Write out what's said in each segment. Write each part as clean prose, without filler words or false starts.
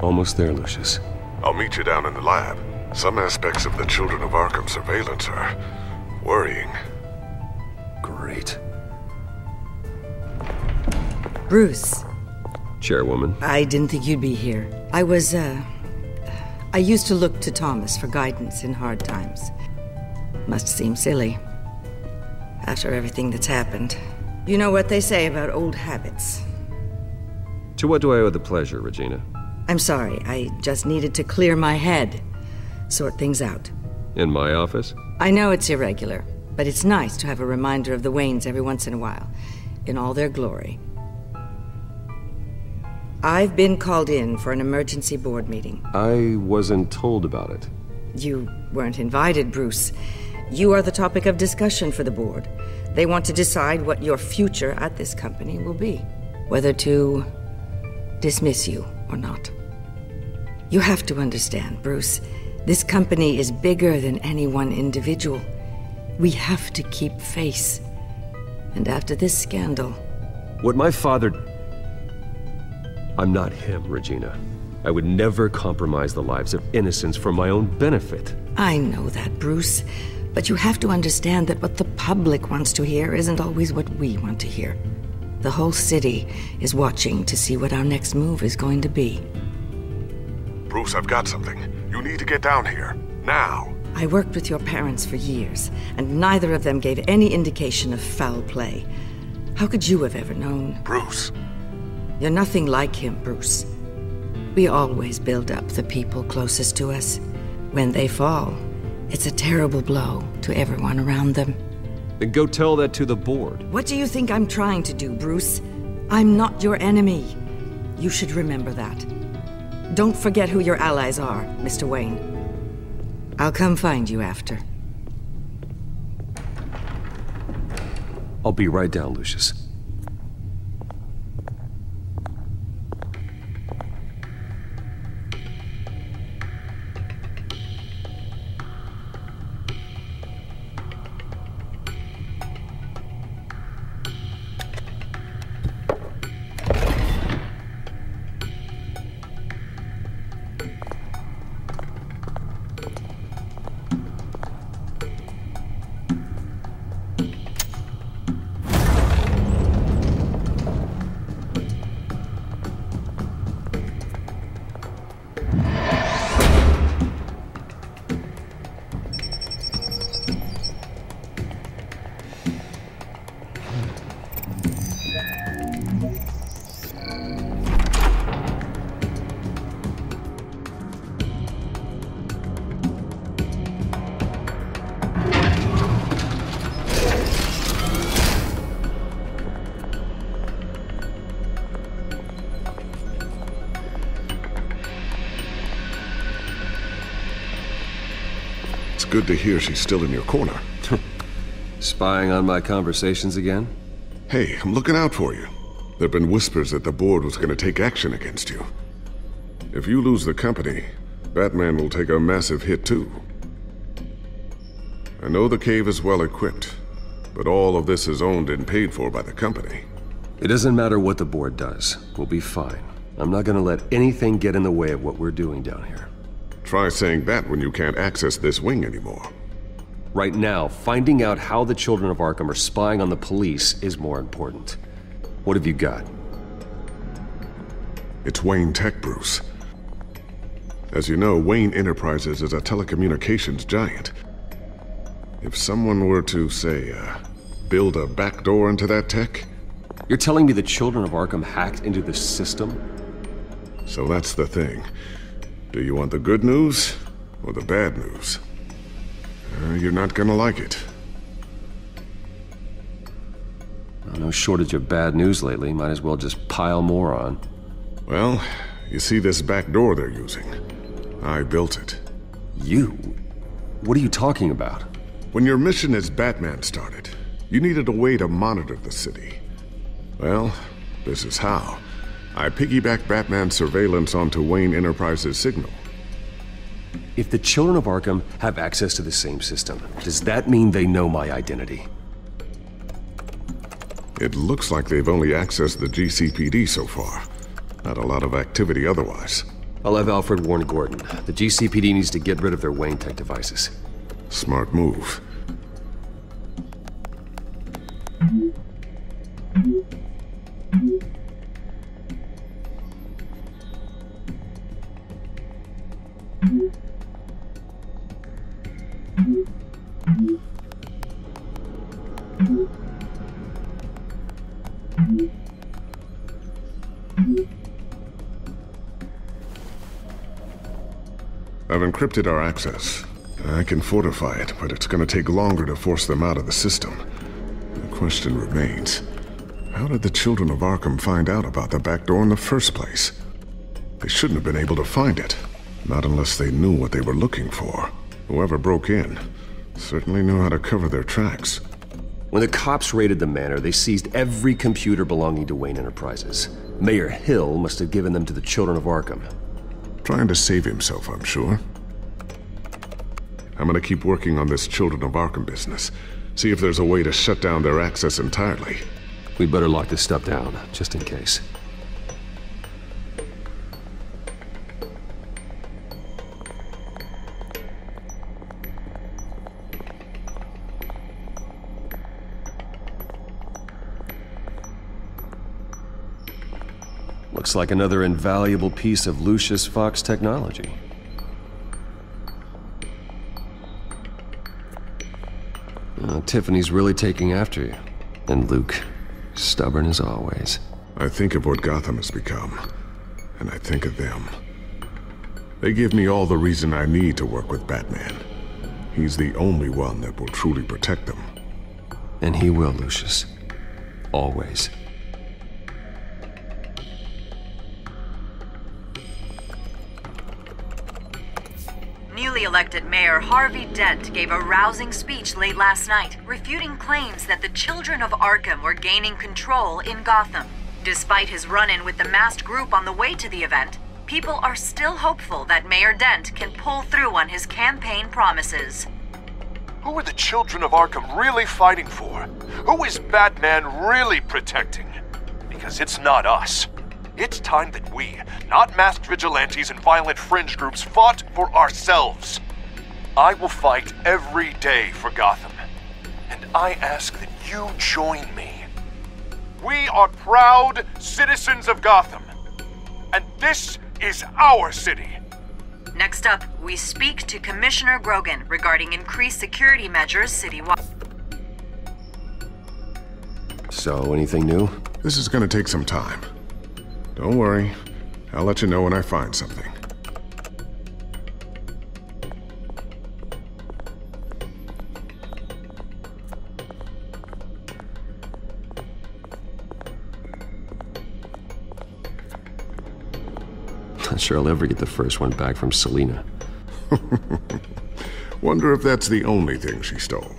Almost there, Lucius. I'll meet you down in the lab. Some aspects of the Children of Arkham surveillance are worrying. Great. Bruce. Chairwoman. I didn't think you'd be here. I used to look to Thomas for guidance in hard times. Must seem silly. After everything that's happened. You know what they say about old habits. To what do I owe the pleasure, Regina? I'm sorry, I just needed to clear my head. Sort things out. In my office? I know it's irregular, but it's nice to have a reminder of the Waynes every once in a while, in all their glory. I've been called in for an emergency board meeting. I wasn't told about it. You weren't invited, Bruce. You are the topic of discussion for the board. They want to decide what your future at this company will be. Whether to dismiss you or not. You have to understand, Bruce. This company is bigger than any one individual. We have to keep face. And after this scandal... What my father... I'm not him, Regina. I would never compromise the lives of innocents for my own benefit. I know that, Bruce. But you have to understand that what the public wants to hear isn't always what we want to hear. The whole city is watching to see what our next move is going to be. Bruce, I've got something. You need to get down here. Now. I worked with your parents for years, and neither of them gave any indication of foul play. How could you have ever known? Bruce. You're nothing like him, Bruce. We always build up the people closest to us. When they fall, it's a terrible blow to everyone around them. Then go tell that to the board. What do you think I'm trying to do, Bruce? I'm not your enemy. You should remember that. Don't forget who your allies are, Mr. Wayne. I'll come find you after. I'll be right down, Lucius. Good to hear she's still in your corner. Spying on my conversations again? Hey, I'm looking out for you. There've been whispers that the board was gonna take action against you. If you lose the company, Batman will take a massive hit too. I know the cave is well equipped, but all of this is owned and paid for by the company. It doesn't matter what the board does. We'll be fine. I'm not gonna let anything get in the way of what we're doing down here. Try saying that when you can't access this wing anymore. Right now, finding out how the Children of Arkham are spying on the police is more important. What have you got? It's Wayne Tech, Bruce. As you know, Wayne Enterprises is a telecommunications giant. If someone were to, say, build a backdoor into that tech... You're telling me the Children of Arkham hacked into the system? So that's the thing. Do you want the good news or the bad news? You're not gonna like it. No shortage of bad news lately. Might as well just pile more on. Well, you see this back door they're using? I built it. You? What are you talking about? When your mission as Batman started, you needed a way to monitor the city. Well, this is how. I piggybacked Batman's surveillance onto Wayne Enterprises' signal. If the Children of Arkham have access to the same system, does that mean they know my identity? It looks like they've only accessed the GCPD so far. Not a lot of activity otherwise. I'll have Alfred warn Gordon. The GCPD needs to get rid of their Wayne tech devices. Smart move. I've encrypted our access. I can fortify it, but it's gonna take longer to force them out of the system. The question remains, how did the children of Arkham find out about the back door in the first place? They shouldn't have been able to find it. Not unless they knew what they were looking for. Whoever broke in certainly knew how to cover their tracks. When the cops raided the manor, they seized every computer belonging to Wayne Enterprises. Mayor Hill must have given them to the children of Arkham. Trying to save himself, I'm sure. I'm gonna keep working on this Children of Arkham business. See if there's a way to shut down their access entirely. We'd better lock this stuff down, just in case. Looks like another invaluable piece of Lucius Fox technology. Tiffany's really taking after you. And Luke, stubborn as always. I think of what Gotham has become, and I think of them. They give me all the reason I need to work with Batman. He's the only one that will truly protect them. And he will, Lucius. Always. Newly elected Mayor Harvey Dent gave a rousing speech late last night, refuting claims that the children of Arkham were gaining control in Gotham. Despite his run-in with the masked group on the way to the event, people are still hopeful that Mayor Dent can pull through on his campaign promises. Who are the children of Arkham really fighting for? Who is Batman really protecting? Because it's not us. It's time that we, not masked vigilantes and violent fringe groups, fought for ourselves. I will fight every day for Gotham. And I ask that you join me. We are proud citizens of Gotham. And this is our city. Next up, we speak to Commissioner Grogan regarding increased security measures citywide. So, anything new? This is gonna take some time. Don't worry. I'll let you know when I find something. Not sure I'll ever get the first one back from Selina. Wonder if that's the only thing she stole.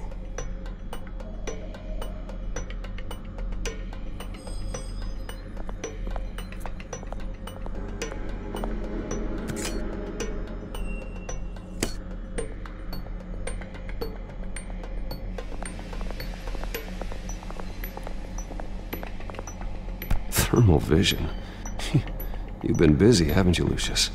Thermal vision. You've been busy, haven't you, Lucius?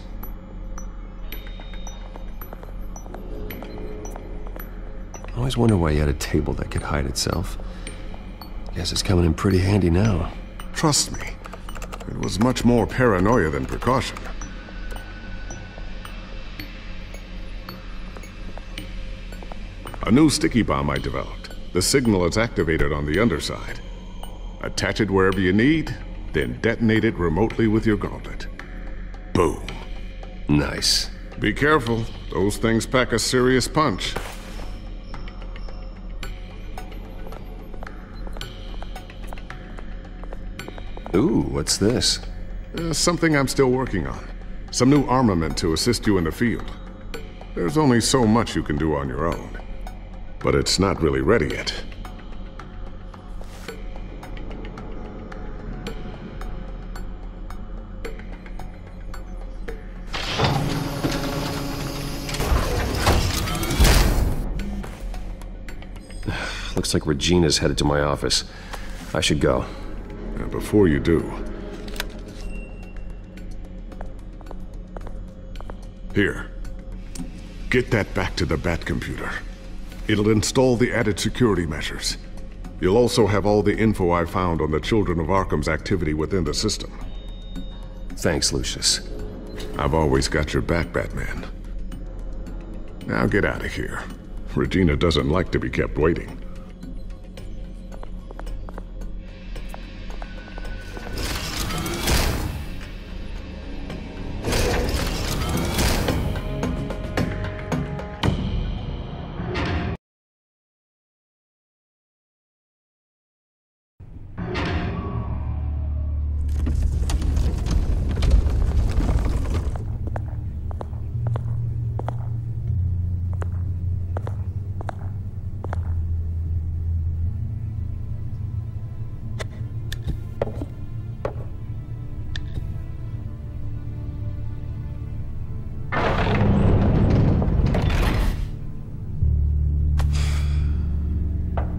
I always wonder why you had a table that could hide itself. Guess it's coming in pretty handy now. Trust me, it was much more paranoia than precaution. A new sticky bomb I developed. The signal is activated on the underside. Attach it wherever you need, then detonate it remotely with your gauntlet. Boom. Nice. Be careful. Those things pack a serious punch. Ooh, what's this? Something I'm still working on. Some new armament to assist you in the field. There's only so much you can do on your own. But it's not really ready yet. Looks like Regina's headed to my office. I should go. Before you do, Here. Get that back to the Bat computer. It'll install the added security measures. You'll also have all the info I found on the Children of Arkham's activity within the system. Thanks, Lucius. I've always got your back, Batman. Now get out of here. Regina doesn't like to be kept waiting.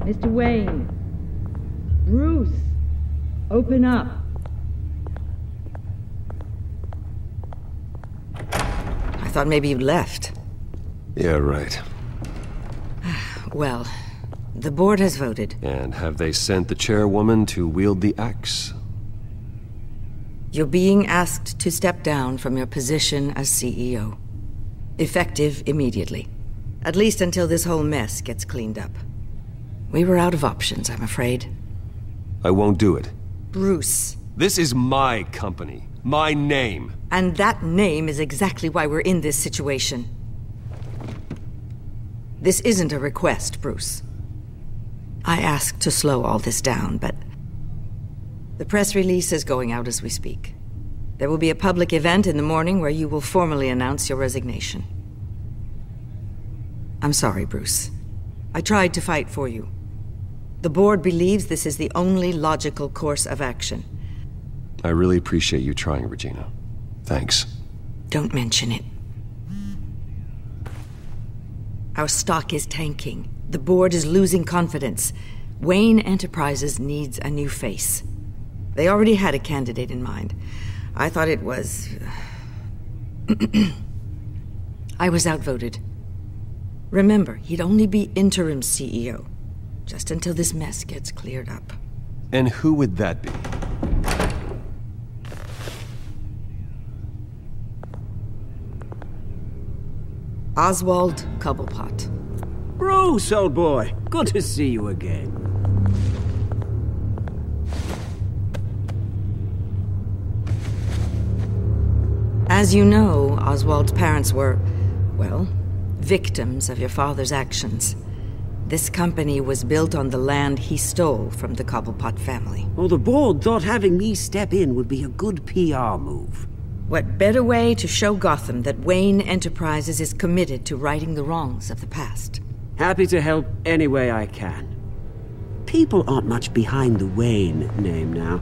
Mr. Wayne. Bruce. Open up. I thought maybe you'd left. Yeah, right. Well, the board has voted. And have they sent the chairwoman to wield the axe? You're being asked to step down from your position as CEO. Effective immediately. At least until this whole mess gets cleaned up. We were out of options, I'm afraid. I won't do it. Bruce. This is my company. My name. And that name is exactly why we're in this situation. This isn't a request, Bruce. I asked to slow all this down, but the press release is going out as we speak. There will be a public event in the morning where you will formally announce your resignation. I'm sorry, Bruce. I tried to fight for you. The board believes this is the only logical course of action. I really appreciate you trying, Regina. Thanks. Don't mention it. Our stock is tanking. The board is losing confidence. Wayne Enterprises needs a new face. They already had a candidate in mind. I thought it was... I was outvoted. Remember, he'd only be interim CEO, just until this mess gets cleared up. And who would that be? Oswald Cobblepot. Bruce, old boy. Good to see you again. As you know, Oswald's parents were, well, victims of your father's actions. This company was built on the land he stole from the Cobblepot family. Well, the board thought having me step in would be a good PR move. What better way to show Gotham that Wayne Enterprises is committed to righting the wrongs of the past? Happy to help any way I can. People aren't much behind the Wayne name now.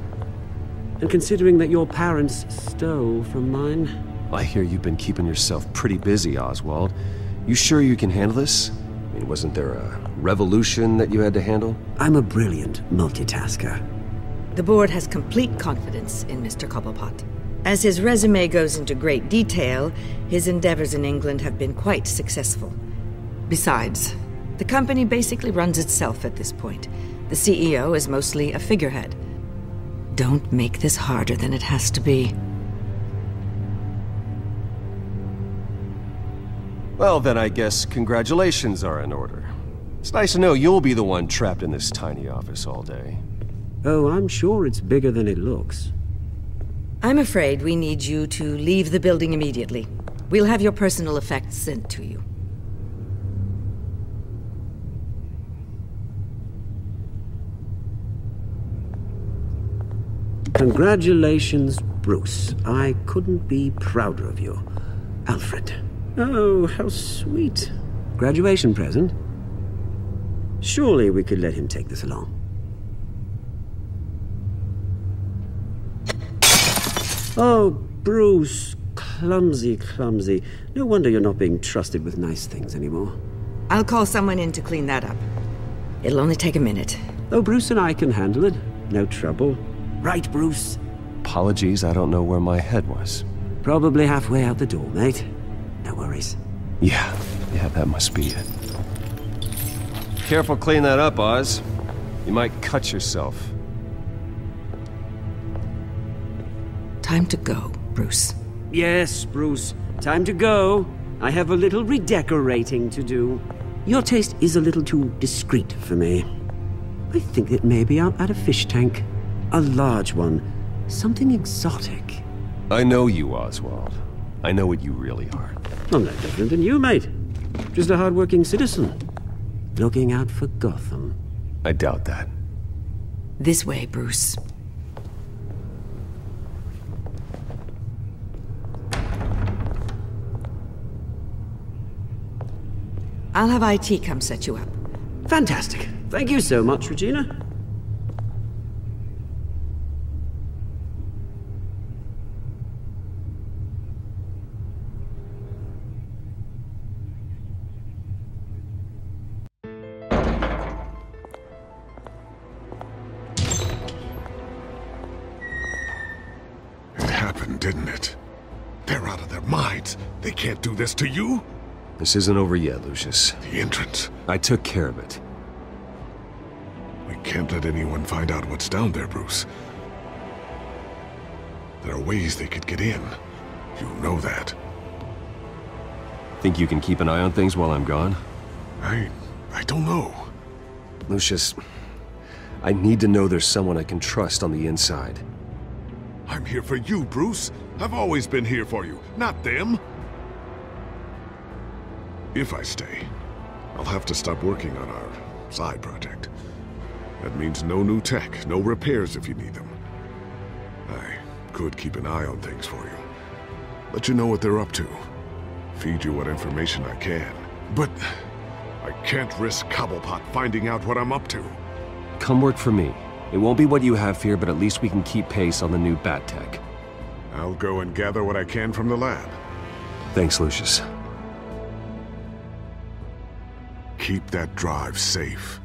And considering that your parents stole from mine... I hear you've been keeping yourself pretty busy, Oswald. You sure you can handle this? I mean, wasn't there a revolution that you had to handle? I'm a brilliant multitasker. The board has complete confidence in Mr. Cobblepot. As his resume goes into great detail, his endeavors in England have been quite successful. Besides, the company basically runs itself at this point. The CEO is mostly a figurehead. Don't make this harder than it has to be. Well, then I guess congratulations are in order. It's nice to know you'll be the one trapped in this tiny office all day. Oh, I'm sure it's bigger than it looks. I'm afraid we need you to leave the building immediately. We'll have your personal effects sent to you. Congratulations, Bruce. I couldn't be prouder of you. Alfred. Oh, how sweet. Graduation present? Surely we could let him take this along. Oh, Bruce. Clumsy, clumsy. No wonder you're not being trusted with nice things anymore. I'll call someone in to clean that up. It'll only take a minute. Oh, Bruce and I can handle it. No trouble. Right, Bruce? Apologies, I don't know where my head was. Probably halfway out the door, mate. No worries. Yeah, that must be it. Careful cleaning that up, Oz. You might cut yourself. Time to go, Bruce. Yes, Bruce. Time to go. I have a little redecorating to do. Your taste is a little too discreet for me. I think that maybe I'll add a fish tank. A large one. Something exotic. I know you, Oswald. I know what you really are. I'm no different than you, mate. Just a hard-working citizen. Looking out for Gotham. I doubt that. This way, Bruce. I'll have IT come set you up. Fantastic. Thank you so much, Regina. It happened, didn't it? They're out of their minds. They can't do this to you. This isn't over yet, Lucius. The entrance. I took care of it. We can't let anyone find out what's down there, Bruce. There are ways they could get in. You know that. Think you can keep an eye on things while I'm gone? I don't know. Lucius, I need to know there's someone I can trust on the inside. I'm here for you, Bruce. I've always been here for you, not them. If I stay, I'll have to stop working on our side project. That means no new tech, no repairs if you need them. I could keep an eye on things for you. Let you know what they're up to. Feed you what information I can. But I can't risk Cobblepot finding out what I'm up to. Come work for me. It won't be what you have here, but at least we can keep pace on the new bat tech. I'll go and gather what I can from the lab. Thanks, Lucius. Keep that drive safe.